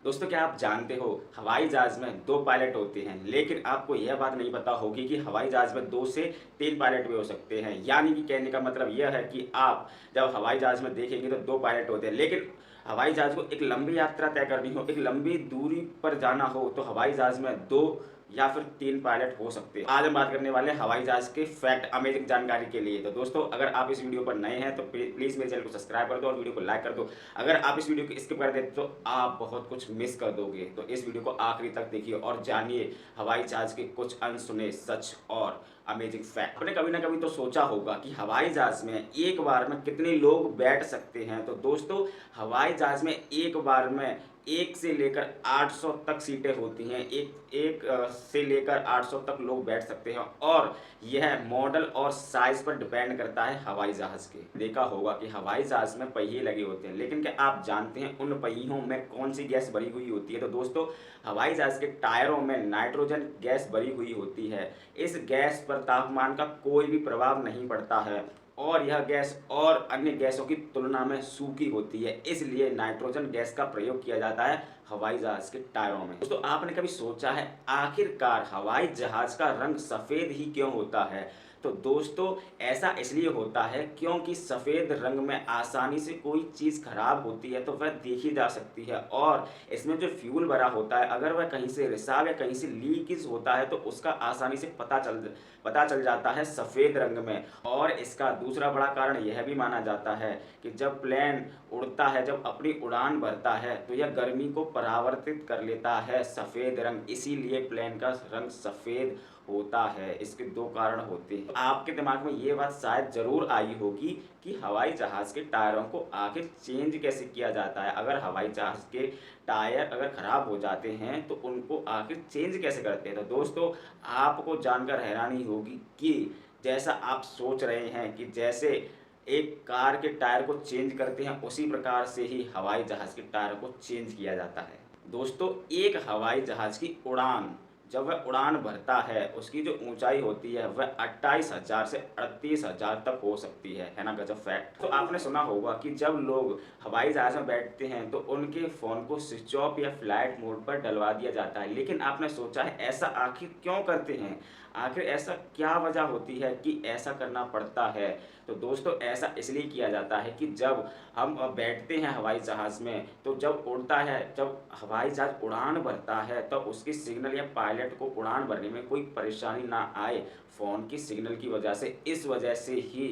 दोस्तों, क्या आप जानते हो हवाई जहाज में 2 पायलट होते हैं, लेकिन आपको यह बात नहीं पता होगी कि हवाई जहाज में 2 से 3 पायलट भी हो सकते हैं। यानी कि कहने का मतलब यह है कि आप जब हवाई जहाज में देखेंगे तो 2 पायलट होते हैं, लेकिन हवाई जहाज को एक लंबी यात्रा तय करनी हो, एक लंबी दूरी पर जाना हो तो हवाई जहाज में 2 या फिर 3 पायलट हो सकते हैं। आज हम बात करने वाले हैं हवाई जहाज के फैक्ट, अमेजिंग जानकारी के लिए। तो दोस्तों, अगर आप इस वीडियो पर नए हैं तो प्लीज़ मेरे चैनल को सब्सक्राइब कर दो और वीडियो को लाइक कर दो। अगर आप इस वीडियो को स्किप कर देते तो आप बहुत कुछ मिस कर दोगे। तो इस वीडियो को आखिरी तक देखिए और जानिए हवाई जहाज के कुछ अनसुने सच और अमेजिंग फैक्ट। आपने कभी ना कभी तो सोचा होगा कि हवाई जहाज में एक बार में कितने लोग बैठ सकते हैं। तो दोस्तों, हवाई जहाज में एक बार में 1 से लेकर 800 तक सीटें होती हैं। से लेकर 800 तक लोग बैठ सकते हैं और यह मॉडल और साइज़ पर डिपेंड करता है हवाई जहाज़ के। देखा होगा कि हवाई जहाज़ में पहिए लगे होते हैं, लेकिन क्या आप जानते हैं उन पहियों में कौन-सी गैस भरी हुई होती है? तो दोस्तों, हवाई जहाज़ के टायरों में नाइट्रोजन गैस भरी हुई होती है। इस गैस पर तापमान का कोई भी प्रभाव नहीं पड़ता है और यह गैस और अन्य गैसों की तुलना में सूखी होती है, इसलिए नाइट्रोजन गैस का प्रयोग किया जाता है हवाई जहाज के टायरों में। दोस्तों, आपने कभी सोचा है आखिरकार हवाई जहाज का रंग सफ़ेद ही क्यों होता है? तो दोस्तों, ऐसा इसलिए होता है क्योंकि सफ़ेद रंग में आसानी से कोई चीज़ खराब होती है तो वह देखी जा सकती है और इसमें जो फ्यूल भरा होता है, अगर वह कहीं से रिसाव या कहीं से लीकेज होता है तो उसका आसानी से पता चल जाता है सफ़ेद रंग में। और इसका दूसरा बड़ा कारण यह भी माना जाता है कि जब प्लेन उड़ता है, जब अपनी उड़ान भरता है तो यह गर्मी को परावर्तित कर लेता है सफ़ेद रंग, इसीलिए प्लेन का रंग सफ़ेद होता है। इसके 2 कारण होते हैं। आपके दिमाग में ये बात शायद ज़रूर आई होगी कि हवाई जहाज़ के टायरों को आखिर चेंज कैसे किया जाता है? अगर हवाई जहाज़ के टायर अगर ख़राब हो जाते हैं तो उनको आखिर चेंज कैसे करते हैं? तो दोस्तों, आपको जानकर हैरानी होगी कि जैसा आप सोच रहे हैं कि जैसे एक कार के टायर को चेंज करते हैं, उसी प्रकार से ही हवाई जहाज़ के टायर को चेंज किया जाता है। दोस्तों, एक हवाई जहाज़ की उड़ान जब वह उड़ान भरता है, उसकी जो ऊँचाई होती है वह 28,000 से 38,000 तक हो सकती है ना गज़ब फैक्ट। तो आपने सुना होगा कि जब लोग हवाई जहाज़ में बैठते हैं तो उनके फ़ोन को स्विच ऑफ या फ्लाइट मोड पर डलवा दिया जाता है। लेकिन आपने सोचा है ऐसा आखिर क्यों करते हैं? आखिर ऐसा क्या वजह होती है कि ऐसा करना पड़ता है? तो दोस्तों, ऐसा इसलिए किया जाता है कि जब हम बैठते हैं हवाई जहाज़ में तो जब उड़ता है, जब हवाई जहाज़ उड़ान भरता है तब उसकी सिग्नल या पायलट को उड़ान भरने में कोई परेशानी ना आए फ़ोन की सिग्नल की वजह से। इस वजह से ही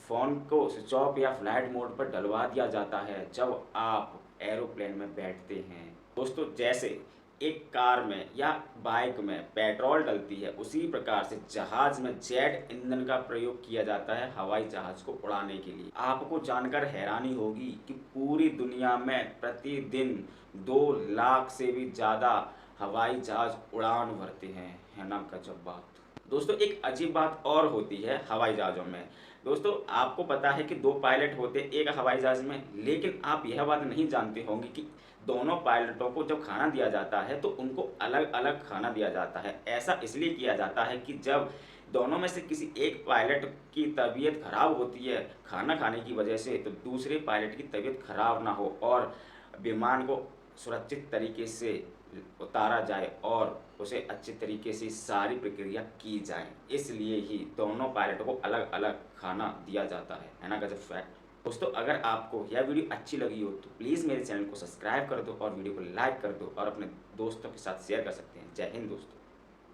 फ़ोन को स्विच ऑफ या फ्लाइट मोड पर डलवा दिया जाता है जब आप एरोप्लेन में बैठते हैं। दोस्तों, जैसे एक कार में या बाइक में पेट्रोल डलती है, उसी प्रकार से जहाज में जेट ईंधन का प्रयोग किया जाता है हवाई जहाज को उड़ाने के लिए। आपको जानकर हैरानी होगी कि पूरी दुनिया में प्रतिदिन 2 लाख से भी ज़्यादा हवाई जहाज उड़ान भरते हैं, है ना गजब बात। दोस्तों, एक अजीब बात और होती है हवाई जहाज़ों में। दोस्तों, आपको पता है कि 2 पायलट होते हैं एक हवाई जहाज़ में, लेकिन आप यह बात नहीं जानते होंगे कि दोनों पायलटों को जब खाना दिया जाता है तो उनको अलग-अलग खाना दिया जाता है। ऐसा इसलिए किया जाता है कि जब दोनों में से किसी एक पायलट की तबीयत खराब होती है खाना खाने की वजह से, तो दूसरे पायलट की तबीयत खराब ना हो और विमान को सुरक्षित तरीके से उतारा जाए और उसे अच्छे तरीके से सारी प्रक्रिया की जाए। इसलिए ही दोनों पायलटों को अलग-अलग खाना दिया जाता है ना गज़ब फैक्ट। दोस्तों, अगर आपको यह वीडियो अच्छी लगी हो तो प्लीज़ मेरे चैनल को सब्सक्राइब कर दो और वीडियो को लाइक कर दो और अपने दोस्तों के साथ शेयर कर सकते हैं। जय हिंद दोस्तों।